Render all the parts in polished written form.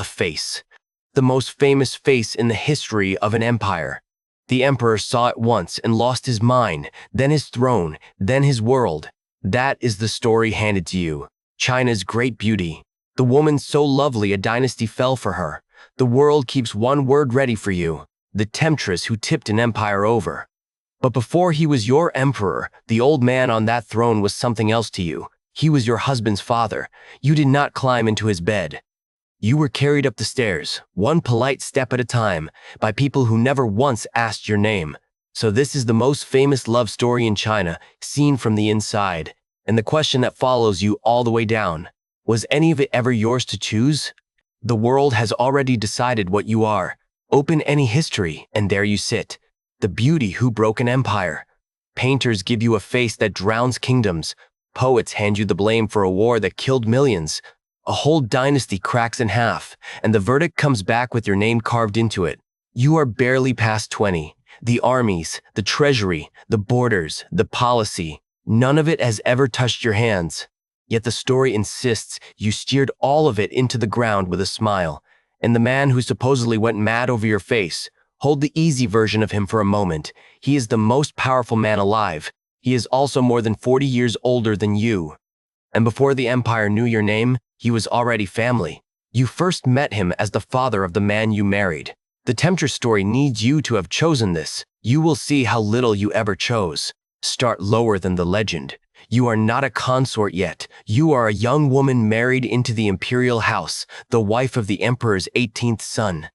a face. The most famous face in the history of an empire. The emperor saw it once and lost his mind, then his throne, then his world. That is the story handed to you. China's great beauty. The woman so lovely a dynasty fell for her. The world keeps one word ready for you. The temptress who tipped an empire over. But before he was your emperor, the old man on that throne was something else to you. He was your husband's father. You did not climb into his bed. You were carried up the stairs, one polite step at a time, by people who never once asked your name. So this is the most famous love story in China, seen from the inside. And the question that follows you all the way down. Was any of it ever yours to choose? The world has already decided what you are. Open any history, and there you sit. The beauty who broke an empire. Painters give you a face that drowns kingdoms. Poets hand you the blame for a war that killed millions. A whole dynasty cracks in half, and the verdict comes back with your name carved into it. You are barely past 20. The armies, the treasury, the borders, the policy, none of it has ever touched your hands. Yet the story insists you steered all of it into the ground with a smile. And the man who supposedly went mad over your face, hold the easy version of him for a moment. He is the most powerful man alive. He is also more than 40 years older than you. And before the empire knew your name, he was already family. You first met him as the father of the man you married. The temptress story needs you to have chosen this. You will see how little you ever chose. Start lower than the legend. You are not a consort yet. You are a young woman married into the imperial house, the wife of the emperor's 18th son.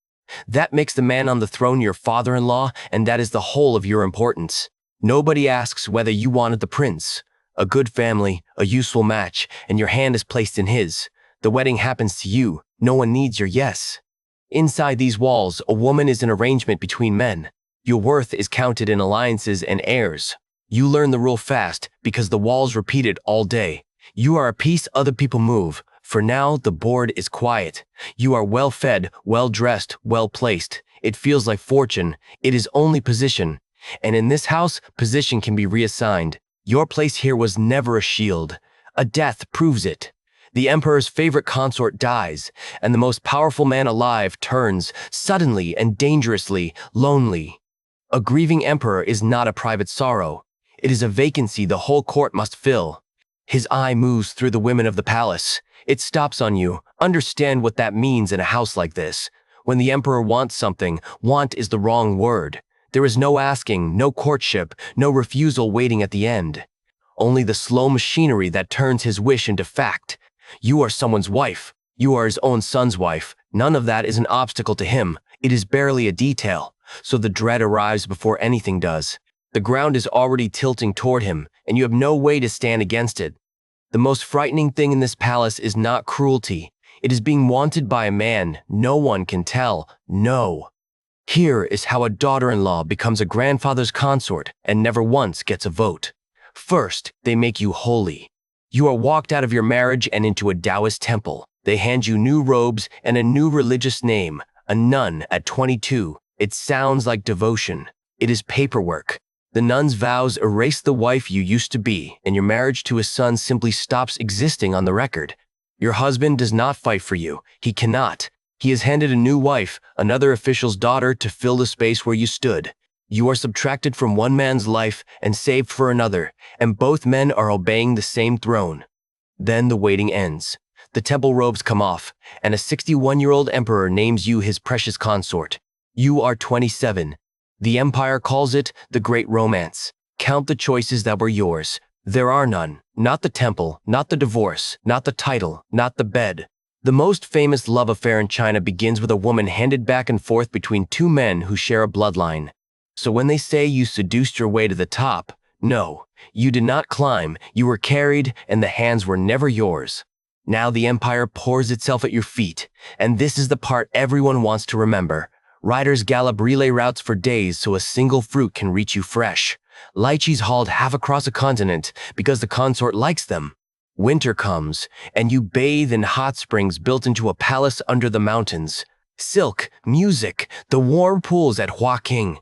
That makes the man on the throne your father-in-law, and that is the whole of your importance. Nobody asks whether you wanted the prince. A good family, a useful match, and your hand is placed in his. The wedding happens to you. No one needs your yes. Inside these walls, a woman is an arrangement between men. Your worth is counted in alliances and heirs. You learn the rule fast because the walls repeat it all day. You are a piece other people move. For now, the board is quiet. You are well-fed, well-dressed, well-placed. It feels like fortune. It is only position. And in this house, position can be reassigned. Your place here was never a shield. A death proves it. The emperor's favorite consort dies, and the most powerful man alive turns, suddenly and dangerously, lonely. A grieving emperor is not a private sorrow. It is a vacancy the whole court must fill. His eye moves through the women of the palace. It stops on you. Understand what that means in a house like this. When the emperor wants something, want is the wrong word. There is no asking, no courtship, no refusal waiting at the end. Only the slow machinery that turns his wish into fact. You are someone's wife. You are his own son's wife. None of that is an obstacle to him. It is barely a detail. So the dread arrives before anything does. The ground is already tilting toward him, and you have no way to stand against it. The most frightening thing in this palace is not cruelty. It is being wanted by a man no one can tell no. Here is how a daughter-in-law becomes a grandfather's consort and never once gets a vote. First, they make you holy. You are walked out of your marriage and into a Taoist temple. They hand you new robes and a new religious name, a nun at 22. It sounds like devotion. It is paperwork. The nun's vows erase the wife you used to be, and your marriage to his son simply stops existing on the record. Your husband does not fight for you. He cannot. He is handed a new wife, another official's daughter, to fill the space where you stood. You are subtracted from one man's life and saved for another, and both men are obeying the same throne. Then the waiting ends. The temple robes come off, and a 61-year-old emperor names you his precious consort. You are 27. The empire calls it the Great Romance. Count the choices that were yours. There are none. Not the temple, not the divorce, not the title, not the bed. The most famous love affair in China begins with a woman handed back and forth between two men who share a bloodline. So when they say you seduced your way to the top, no, you did not climb, you were carried, and the hands were never yours. Now the empire pours itself at your feet, and this is the part everyone wants to remember. Riders gallop relay routes for days so a single fruit can reach you fresh. Lychees hauled half across a continent because the consort likes them. Winter comes, and you bathe in hot springs built into a palace under the mountains. Silk, music, the warm pools at Huaking.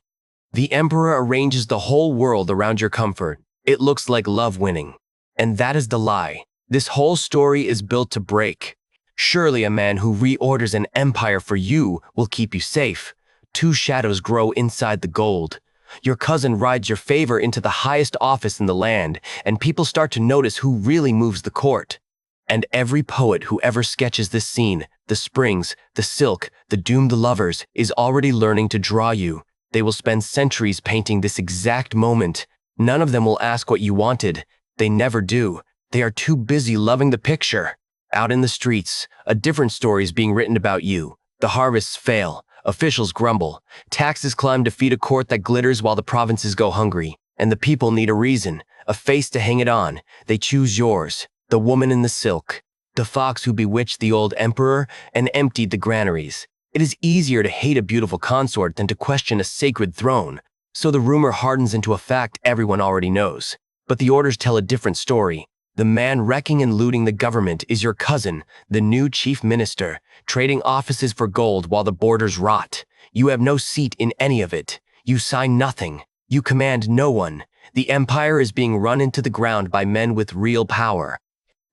The emperor arranges the whole world around your comfort. It looks like love winning. And that is the lie. This whole story is built to break. Surely a man who reorders an empire for you will keep you safe. Two shadows grow inside the gold. Your cousin rides your favor into the highest office in the land, and people start to notice who really moves the court. And every poet who ever sketches this scene, the springs, the silk, the doomed lovers, is already learning to draw you. They will spend centuries painting this exact moment. None of them will ask what you wanted. They never do. They are too busy loving the picture. Out in the streets, a different story is being written about you. The harvests fail. Officials grumble. Taxes climb to feed a court that glitters while the provinces go hungry. And the people need a reason, a face to hang it on. They choose yours, the woman in the silk, the fox who bewitched the old emperor and emptied the granaries. It is easier to hate a beautiful consort than to question a sacred throne. So the rumor hardens into a fact everyone already knows. But the orders tell a different story. The man wrecking and looting the government is your cousin, the new chief minister, trading offices for gold while the borders rot. You have no seat in any of it. You sign nothing. You command no one. The empire is being run into the ground by men with real power.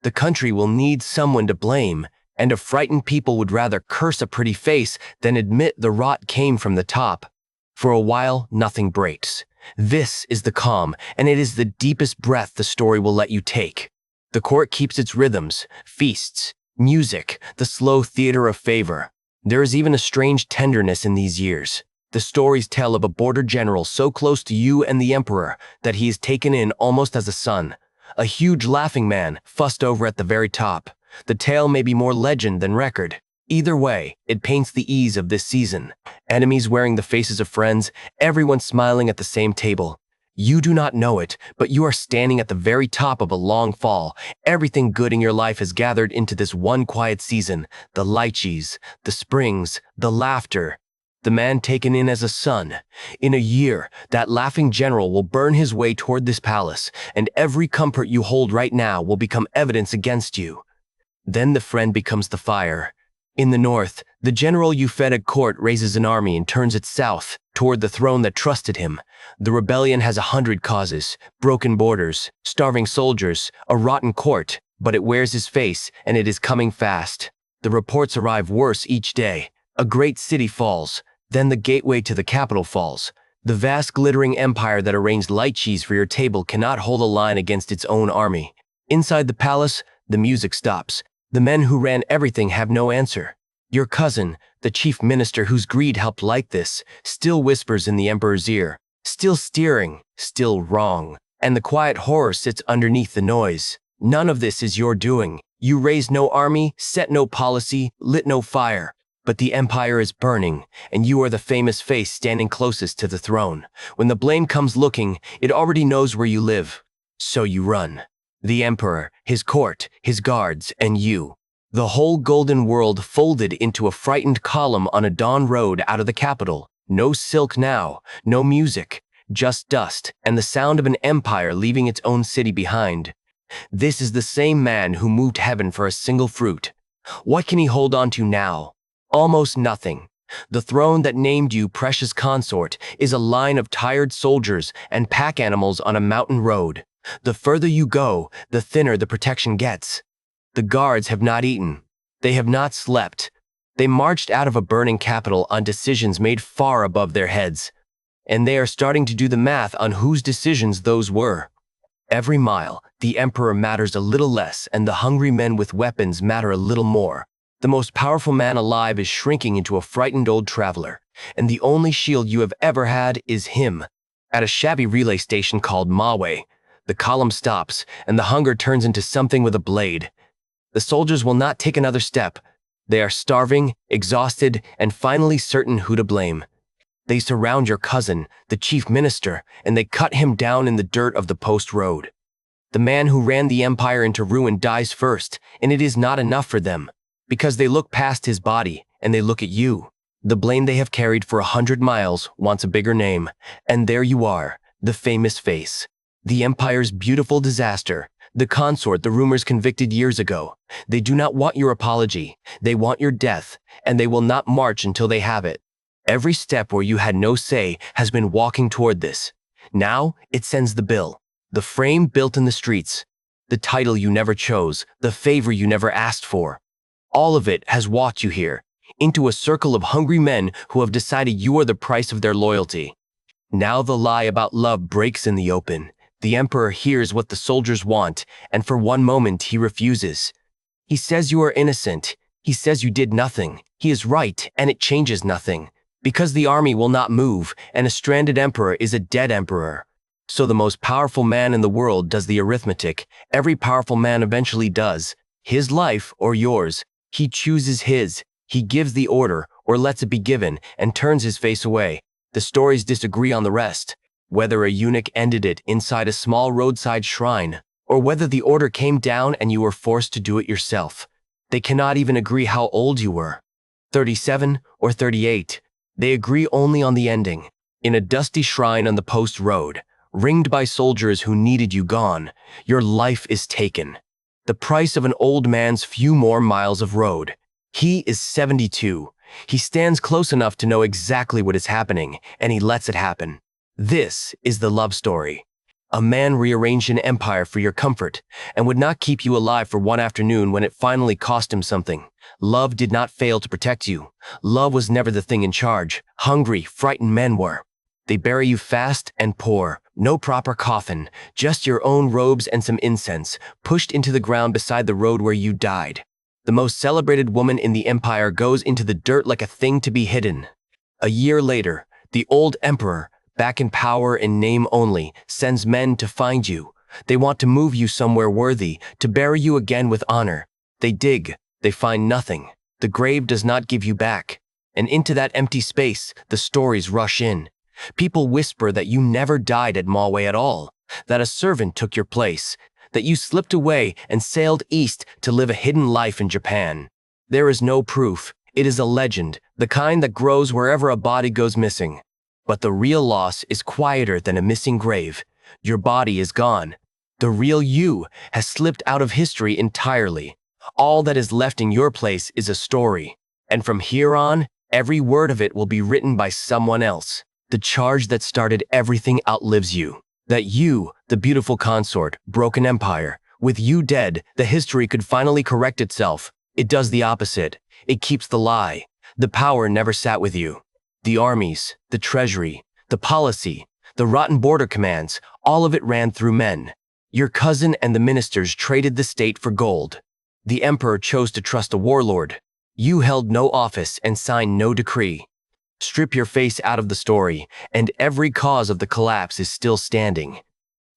The country will need someone to blame, and a frightened people would rather curse a pretty face than admit the rot came from the top. For a while, nothing breaks. This is the calm, and it is the deepest breath the story will let you take. The court keeps its rhythms, feasts, music, the slow theater of favor. There is even a strange tenderness in these years. The stories tell of a border general so close to you and the emperor that he is taken in almost as a son. A huge laughing man, fussed over at the very top. The tale may be more legend than record. Either way, it paints the ease of this season. Enemies wearing the faces of friends, everyone smiling at the same table. You do not know it, but you are standing at the very top of a long fall. Everything good in your life has gathered into this one quiet season. The lychees, the springs, the laughter. The man taken in as a son. In a year, that laughing general will burn his way toward this palace, and every comfort you hold right now will become evidence against you. Then the friend becomes the fire. In the north, the general you fed at court raises an army and turns it south, toward the throne that trusted him. The rebellion has 100 causes, broken borders, starving soldiers, a rotten court, but it wears his face, and it is coming fast. The reports arrive worse each day. A great city falls, then the gateway to the capital falls. The vast glittering empire that arranged lychees for your table cannot hold a line against its own army. Inside the palace, the music stops. The men who ran everything have no answer. Your cousin, the chief minister whose greed helped light this, still whispers in the emperor's ear, still steering, still wrong. And the quiet horror sits underneath the noise. None of this is your doing. You raised no army, set no policy, lit no fire. But the empire is burning, and you are the famous face standing closest to the throne. When the blame comes looking, it already knows where you live. So you run. The emperor, his court, his guards, and you. The whole golden world folded into a frightened column on a dawn road out of the capital. No silk now, no music, just dust, and the sound of an empire leaving its own city behind. This is the same man who moved heaven for a single fruit. What can he hold on to now? Almost nothing. The throne that named you precious consort is a line of tired soldiers and pack animals on a mountain road. The further you go, the thinner the protection gets. The guards have not eaten. They have not slept. They marched out of a burning capital on decisions made far above their heads. And they are starting to do the math on whose decisions those were. Every mile, the emperor matters a little less, and the hungry men with weapons matter a little more. The most powerful man alive is shrinking into a frightened old traveler, and the only shield you have ever had is him. At a shabby relay station called Mawei, the column stops, and the hunger turns into something with a blade. The soldiers will not take another step. They are starving, exhausted, and finally certain who to blame. They surround your cousin, the chief minister, and they cut him down in the dirt of the post road. The man who ran the empire into ruin dies first, and it is not enough for them, because they look past his body, and they look at you. The blame they have carried for 100 miles wants a bigger name, and there you are, the famous face. The empire's beautiful disaster, the consort the rumors convicted years ago. They do not want your apology, they want your death, and they will not march until they have it. Every step where you had no say has been walking toward this. Now it sends the bill. The frame built in the streets. The title you never chose, the favor you never asked for. All of it has walked you here, into a circle of hungry men who have decided you are the price of their loyalty. Now the lie about love breaks in the open. The emperor hears what the soldiers want, and for one moment he refuses. He says you are innocent. He says you did nothing. He is right, and it changes nothing. Because the army will not move, and a stranded emperor is a dead emperor. So the most powerful man in the world does the arithmetic. Every powerful man eventually does. His life or yours. He chooses his. He gives the order, or lets it be given, and turns his face away. The stories disagree on the rest. Whether a eunuch ended it inside a small roadside shrine, or whether the order came down and you were forced to do it yourself. They cannot even agree how old you were. 37 or 38. They agree only on the ending. In a dusty shrine on the post road, ringed by soldiers who needed you gone, your life is taken. The price of an old man's few more miles of road. He is 72. He stands close enough to know exactly what is happening, and he lets it happen. This is the love story. A man rearranged an empire for your comfort, and would not keep you alive for one afternoon when it finally cost him something. Love did not fail to protect you. Love was never the thing in charge. Hungry, frightened men were. They bury you fast and poor. No proper coffin, just your own robes and some incense, pushed into the ground beside the road where you died. The most celebrated woman in the empire goes into the dirt like a thing to be hidden. A year later, the old emperor, back in power in name only, sends men to find you. They want to move you somewhere worthy, to bury you again with honor. They dig, they find nothing. The grave does not give you back. And into that empty space, the stories rush in. People whisper that you never died at Mawei at all, that a servant took your place, that you slipped away and sailed east to live a hidden life in Japan. There is no proof. It is a legend, the kind that grows wherever a body goes missing. But the real loss is quieter than a missing grave. Your body is gone. The real you has slipped out of history entirely. All that is left in your place is a story. And from here on, every word of it will be written by someone else. The charge that started everything outlives you. That you, the beautiful consort, broke an empire. With you dead, the history could finally correct itself. It does the opposite. It keeps the lie. The power never sat with you. The armies, the treasury, the policy, the rotten border commands, all of it ran through men. Your cousin and the ministers traded the state for gold. The emperor chose to trust a warlord. You held no office and signed no decree. Strip your face out of the story, and every cause of the collapse is still standing.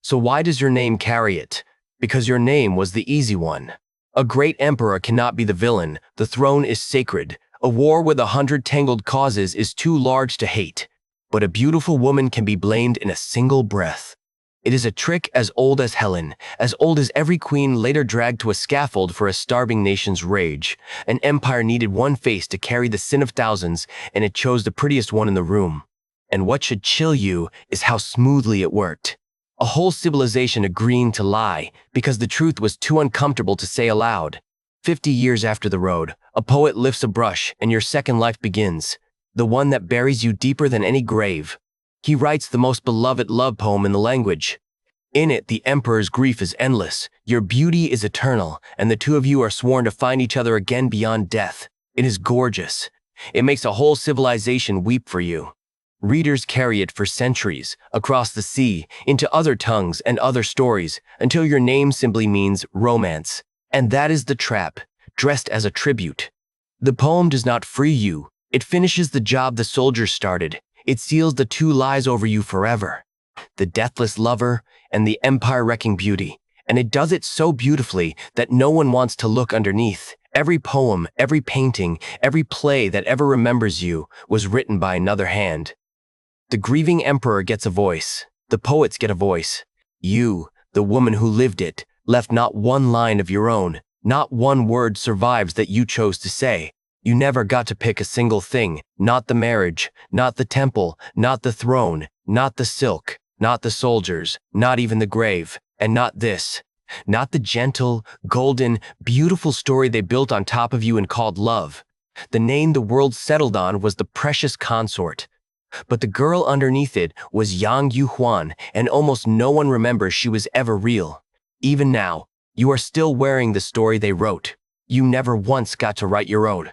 So why does your name carry it? Because your name was the easy one. A great emperor cannot be the villain. The throne is sacred. A war with 100 tangled causes is too large to hate. But a beautiful woman can be blamed in a single breath. It is a trick as old as Helen, as old as every queen later dragged to a scaffold for a starving nation's rage. An empire needed one face to carry the sin of thousands, and it chose the prettiest one in the room. And what should chill you is how smoothly it worked. A whole civilization agreeing to lie, because the truth was too uncomfortable to say aloud. 50 years after the road, a poet lifts a brush, and your second life begins. The one that buries you deeper than any grave. He writes the most beloved love poem in the language. In it, the emperor's grief is endless. Your beauty is eternal, and the two of you are sworn to find each other again beyond death. It is gorgeous. It makes a whole civilization weep for you. Readers carry it for centuries, across the sea, into other tongues and other stories, until your name simply means romance. And that is the trap, dressed as a tribute. The poem does not free you. It finishes the job the soldiers started. It seals the two lies over you forever. The deathless lover and the empire-wrecking beauty. And it does it so beautifully that no one wants to look underneath. Every poem, every painting, every play that ever remembers you was written by another hand. The grieving emperor gets a voice. The poets get a voice. You, the woman who lived it, left not one line of your own. Not one word survives that you chose to say. You never got to pick a single thing, not the marriage, not the temple, not the throne, not the silk, not the soldiers, not even the grave, and not this. Not the gentle, golden, beautiful story they built on top of you and called love. The name the world settled on was the precious consort. But the girl underneath it was Yang Guifei, and almost no one remembers she was ever real. Even now, you are still wearing the story they wrote. you never once got to write your ode.